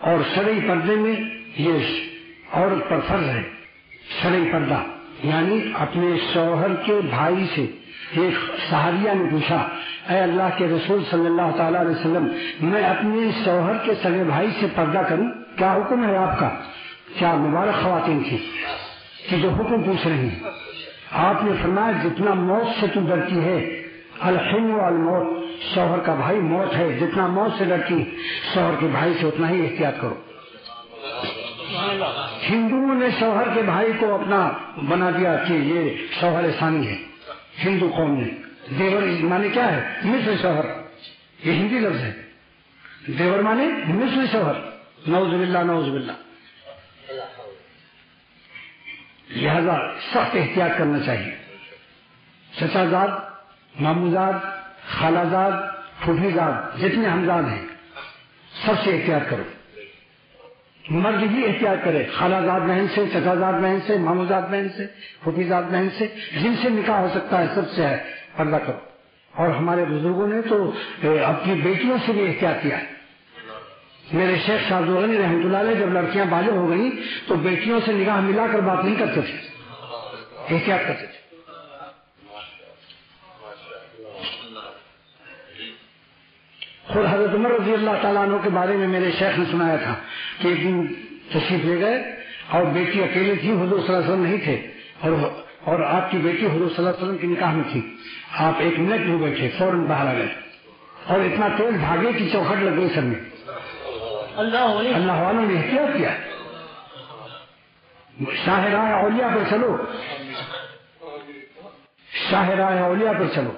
اور شرعی پردے میں یہ عورت پر فرض ہے شرعی پردہ، یعنی اپنے شوہر کے بھائی سے ایک صحابیہ نے پوچھا اے اللہ کے رسول صلی اللہ تعالی علیہ وسلم میں اپنے شوہر کے سگے بھائی سے پردہ کروں، کیا حکم ہے آپ کا؟ کیا مبارک خواتین تھی کہ جو حکم پوچھ رہی ہیں۔ آپ نے فرمایا جتنا موت سے تو ڈرتی ہے الحم والموت، شوہر کا بھائی موت ہے، جتنا موت سے ڈرتی شوہر کے بھائی سے اتنا ہی احتیاط کرو۔ ہندوؤں نے شوہر کے بھائی کو اپنا بنا دیا کہ یہ شوہر ثانی ہے، ہندو قوم نے۔ دیور مانے کیا ہے؟ مثل شوہر، یہ ہندی لفظ ہے۔ دیور مانے مثل شوہر، نعوذ باللہ نعوذ باللہ۔ لہذا سخت احتیاط کرنا چاہیے۔ چچا زاد، مامو زاد، خالہ زاد، پھوپھی زاد، جتنے ہمزاد ہیں سب سے احتیاط کرو۔ مرد بھی احتیاط کرے، خالہ زاد بہن سے، چچا زاد بہن سے، مامو زاد بہن سے، پھوپھی زاد بہن سے، جن سے نکاح ہو سکتا ہے سب سے پردہ کرو۔ اور ہمارے بزرگوں نے تو اپنی بیٹیوں سے بھی احتیاط کیا ہے۔ میرے شیخ شاہ غنی رحمۃ اللہ علیہ جب لڑکیاں بالغ ہو گئیں تو بیٹیوں سے نگاہ ملا کر بات نہیں کرتے تھے، احتیاط کرتے تھے۔ خود حضرت عمر رضی اللہ تعالیٰ عنہ کے بارے میں میرے شیخ نے سنایا تھا کہ ایک دن تشریف لے گئے اور بیٹی اکیلے تھی، حضور صلی اللہ علیہ وسلم نہیں تھے، اور آپ کی بیٹی حضور صلی اللہ علیہ وسلم کی نکاح میں تھی۔ آپ ایک منٹ میں بیٹھے، فوراً باہر آ گئے اور اتنا تیز بھاگے کہ چوکھٹ لگ گئی سر میں۔ اللہ والوں نے احتیاط کیا۔ شاہ راہ اولیاء پر چلو، شاہ راہ اولیاء پر چلو۔